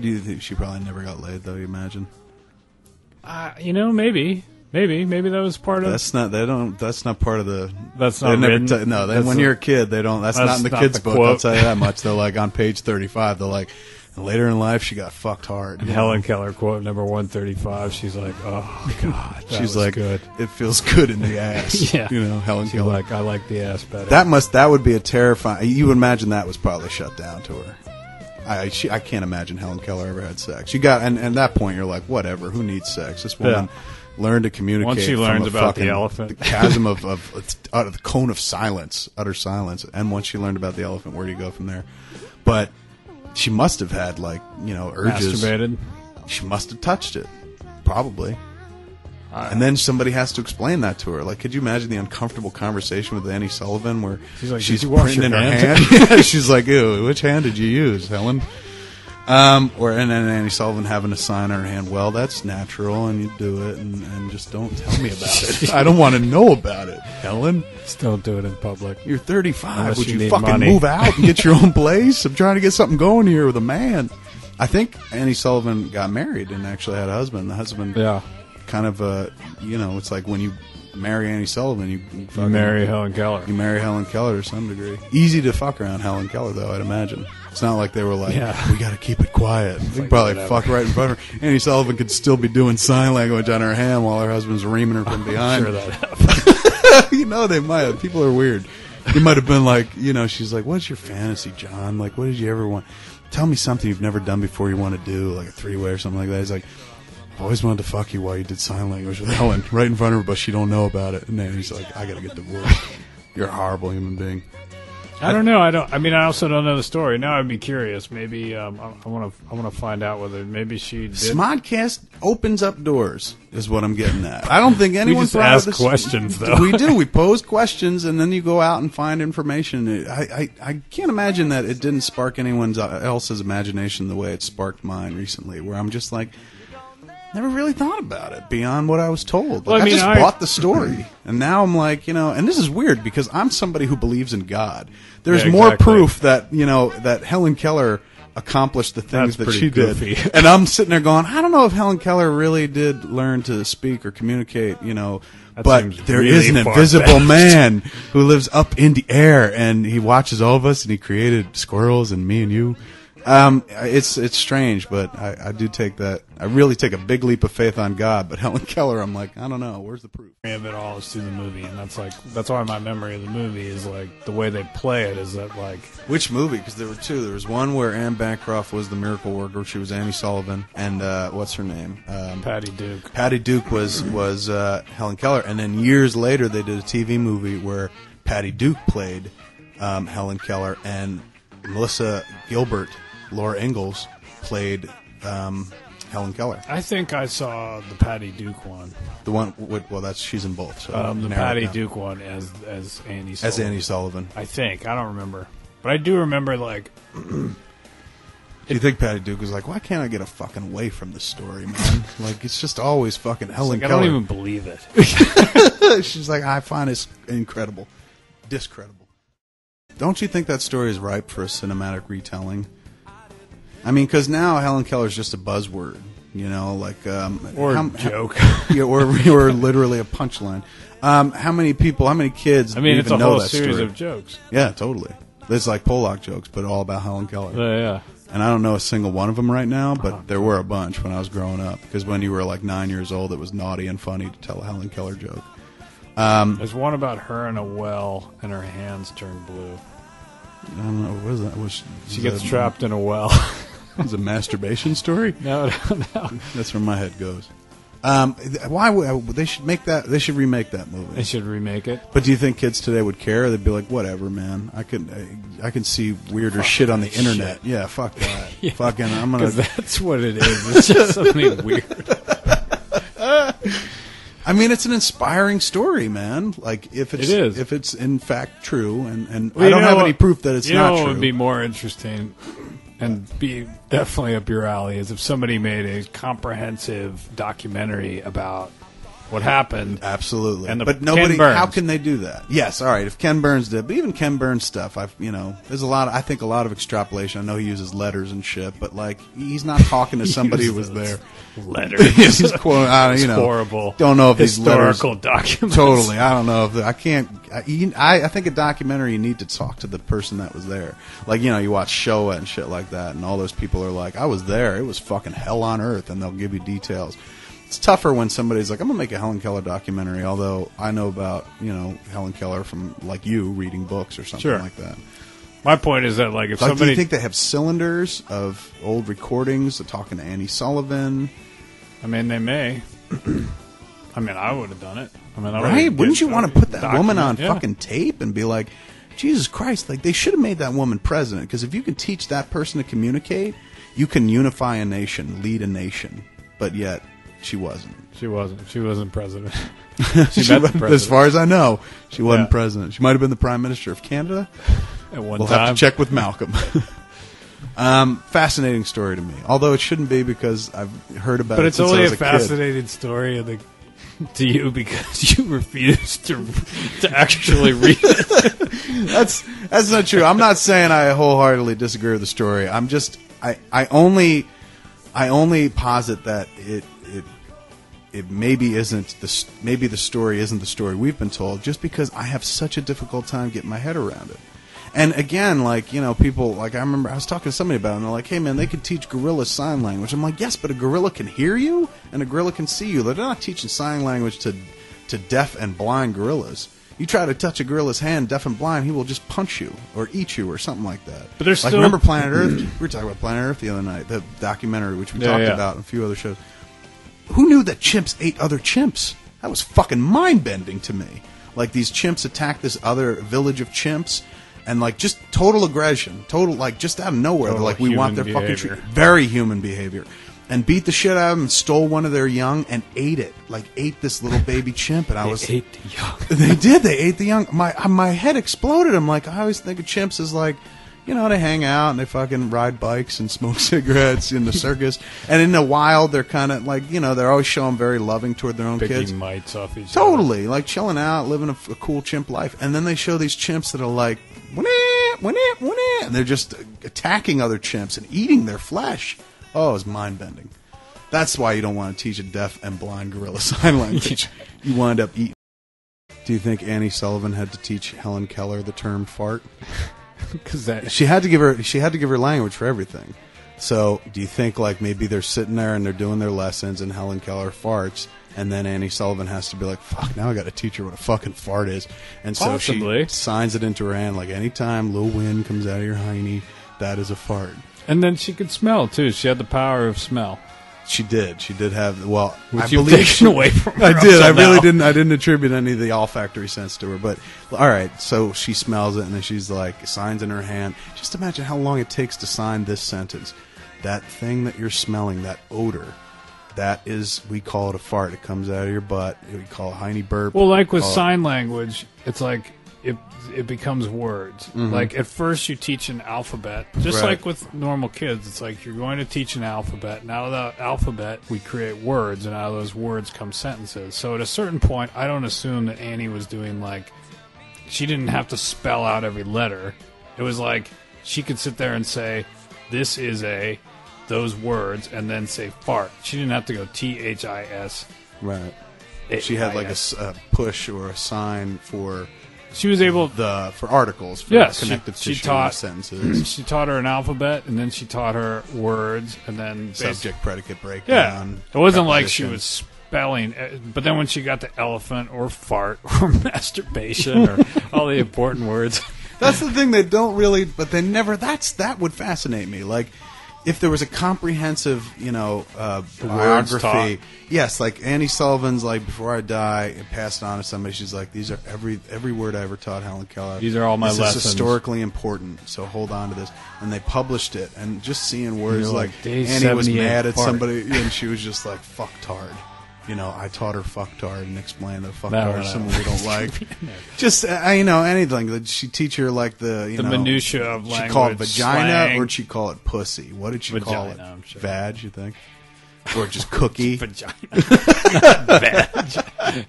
Do you think she probably never got laid, though, you imagine? Maybe that was part of. That's not part of the. That's not written. When you're a kid, they don't. That's not in the kids' book. Quote. I'll tell you that much. They're like on page 35. They're like, later in life, she got fucked hard. Helen Keller quote number 135. She's like, oh god, she's like, good. It feels good in the ass. Yeah, Helen she's Keller. like, I like the ass better. That would be a terrifying. You would imagine that was probably shut down to her. I can't imagine Helen Keller ever had sex. You got and at that point you're like, whatever. Who needs sex? This woman learned to communicate. Once she learns about the elephant, the chasm of the cone of silence, utter silence. And once she learned about the elephant, where do you go from there? But she must have had urges. Masturbated. She must have touched it, probably. And then somebody has to explain that to her. Like, could you imagine the uncomfortable conversation with Annie Sullivan where she's putting in her hand? She's like, ew, which hand did you use, Helen? And then Annie Sullivan having a sign on her hand, well, that's natural, and you do it, and just don't tell me about it. I don't want to know about it, Helen. Just don't do it in public. You're 35. Unless Would you you need fucking money. move out and get your own place? I'm trying to get something going here with a man. I think Annie Sullivan got married and actually had a husband. The husband... Yeah. Kind of it's like when you marry Annie Sullivan, you marry Helen Keller. You marry Helen Keller to some degree. Easy to fuck around Helen Keller, though, I'd imagine. It's not like they were like, we got to keep it quiet. They could probably fuck right in front of her. Annie Sullivan could still be doing sign language on her hand while her husband's reaming her from behind. I'm sure that happened. They might have. People are weird. They might have been like, she's like, what's your fantasy, John? Like, what did you ever want? Tell me something you've never done before you want to do, like a three-way or something like that. He's like, I always wanted to fuck you while you did sign language with Helen, right in front of her, but she don't know about it. And then he's like, I gotta get divorced. You're a horrible human being. I don't know. I also don't know the story. Now I'd be curious. Maybe I want to find out whether maybe she did. SModcast opens up doors, is what I'm getting at. I don't think anyone. We just ask questions, though. We do. We pose questions, and then you go out and find information. I can't imagine that it didn't spark anyone else's imagination the way it sparked mine recently, where I'm just like, never really thought about it beyond what I was told. Like, I just bought the story, and now I'm like, and this is weird because I'm somebody who believes in God. There's more proof that that Helen Keller accomplished the things that she goofy. did, and I'm sitting there going, I don't know if Helen Keller really did learn to speak or communicate, but there is an invisible man who lives up in the air, and he watches all of us, and he created squirrels and me and you. It's strange, but I do take that. I really take a big leap of faith on God. But Helen Keller, I'm like, I don't know. Where's the proof? Of it all is through the movie, and that's why my memory of the movie is like the way they play it is that like. Which movie? Because there were two. There was one where Anne Bancroft was the miracle worker. She was Annie Sullivan, and what's her name? Patty Duke. Patty Duke was Helen Keller, and then years later they did a TV movie where Patty Duke played Helen Keller, and Melissa Gilbert. Laura Ingalls played Helen Keller. I think I saw the Patty Duke one. The one with, she's in both. So the Patty Duke one as Annie Sullivan. As Annie Sullivan. I think. I don't remember. But I do remember, like... Do you think Patty Duke was like, why can't I get a fucking away from this story, man? Like, it's just always fucking Helen Keller. I don't even believe it. She's like, I find it incredible. Discredible. Don't you think that story is ripe for a cinematic retelling? I mean, because now Helen Keller's just a buzzword, or a joke, or literally a punchline. How many kids? It's a know whole that series story? Of jokes. Yeah, totally. It's like Pollock jokes, but all about Helen Keller. Yeah. And I don't know a single one of them right now, but there were a bunch when I was growing up. Because when you were like 9 years old, it was naughty and funny to tell a Helen Keller joke. There's one about her in a well and her hands turn blue. I don't know. What is that? She gets trapped in a well. Is it a masturbation story? No. That's where my head goes. Why would they should make that? They should remake that movie. They should remake it. But do you think kids today would care? They'd be like, whatever, man. I can see weirder shit on the internet. Shit. Yeah, fuck that. Yeah. Fucking, I'm gonna. 'Cause that's what it is. It's just something weird. I mean, it's an inspiring story, man. Like, if it's in fact true, and I don't have any proof that it's not true. What would be more interesting and be definitely up your alley is if somebody made a comprehensive documentary about what happened. Absolutely. And but nobody. Ken Burns. How can they do that? Yes, all right. If Ken Burns did, but even Ken Burns stuff, there's a lot. I think a lot of extrapolation. I know he uses letters and shit, but like he's not talking to somebody who was there. Letters. He's quote, horrible. Don't know if these historical letters, documents. Totally. I don't know if I can't. I think a documentary you need to talk to the person that was there. Like you watch Showa and shit like that, and all those people are like, I was there. It was fucking hell on earth, and they'll give you details. It's tougher when somebody's like, I'm gonna make a Helen Keller documentary, although I know about Helen Keller from like you reading books or something like that. My point is that like if like, somebody, do you think they have cylinders of old recordings of talking to Annie Sullivan? I mean, they may. I mean, I would have done it. I mean, right? Wouldn't you want to put that woman on fucking tape and be like, Jesus Christ, like they should have made that woman president, because if you can teach that person to communicate, you can unify a nation, lead a nation. But yet, she wasn't. She wasn't president. As far as I know, she wasn't president. She might have been the Prime Minister of Canada. At one we'll time. have to check with Malcolm. Fascinating story to me. Although it shouldn't be, because I've heard about it. But it's since only I was a fascinating story to you because you refuse to actually read it. That's not true. I'm not saying I wholeheartedly disagree with the story. I'm just I only posit that it maybe isn't maybe the story isn't the story we've been told, just because I have such a difficult time getting my head around it. And again, like, people, like, I remember I was talking to somebody about it, and they're like, hey man, they could teach gorillas sign language. I'm like, yes, but a gorilla can hear you and a gorilla can see you. They're not teaching sign language to deaf and blind gorillas. You try to touch a gorilla's hand, deaf and blind, he will just punch you or eat you or something like that. But there's like, still... remember Planet Earth? We were talking about Planet Earth the other night, the documentary, which we talked about in a few other shows. Who knew that chimps ate other chimps? That was fucking mind-bending to me. Like, these chimps attacked this other village of chimps, and, like, just total aggression. Total, like, just out of nowhere. They're like, we want their fucking tree. Very human behavior. And beat the shit out of them and stole one of their young and ate it. Like, ate this little baby chimp. And They ate the young. They did. They ate the young. My head exploded. I'm like, I always think of chimps as like, they hang out and they fucking ride bikes and smoke cigarettes in the circus. And in the wild, they're kind of like, they're always showing very loving toward their own Picking kids. mites off each other. Totally. Like chilling out, living a cool chimp life. And then they show these chimps that are like, and they're just attacking other chimps and eating their flesh. Oh, it's mind-bending. That's why you don't want to teach a deaf and blind gorilla sign language. You wind up eating. Do you think Annie Sullivan had to teach Helen Keller the term fart? Because she had to give her language for everything. So, do you think like maybe they're sitting there and they're doing their lessons and Helen Keller farts, and then Annie Sullivan has to be like, "Fuck, now I got to teach her what a fucking fart is." And so Possibly. she signs it into her hand, like, anytime little wind comes out of your hiney, that is a fart. And then she could smell too. She had the power of smell. She did. She did have. Well, which I you've believe taken away from her. I did. I really now. didn't. I didn't attribute any of the olfactory sense to her. But all right. So she smells it, and then she's like, signs in her hand. Just imagine how long it takes to sign this sentence. That thing that you're smelling, that odor, that is, we call it a fart. It comes out of your butt. We call it hiney burp. Well, like with sign language, it's like it becomes words. Mm-hmm. Like at first you teach an alphabet, just like with normal kids. It's like you're going to teach an alphabet. And out of that alphabet, we create words, and out of those words come sentences. So at a certain point, I don't assume that Annie was doing like, she didn't have to spell out every letter. It was like she could sit there and say, this is those words, and then say fart. She didn't have to go THIS. Right. She had like a push or a sign for. She was able for articles, for connective tissue sentences. She taught her an alphabet, and then she taught her words, and then subject predicate breakdown. Yeah, it wasn't like she was spelling. But then when she got to elephant or fart or masturbation or all the important words, that's the thing they don't really. But they never. That would fascinate me. Like, if there was a comprehensive, biography, yes, like Annie Sullivan's, like, before I die, it passed on to somebody. She's like, these are every word I ever taught Helen Keller. These are all my lessons. This is historically important, so hold on to this. And they published it, and just seeing words like Annie was mad at somebody, and she was just like, fucktard. I taught her fucktard and explained that fucktard is someone we don't like. Just, anything. Did she teach her, like, the minutia of language? She called it vagina, slang. or did she call it pussy? What did she call it? I'm sure. Vag, you think? Or just cookie. Vagina. Veg.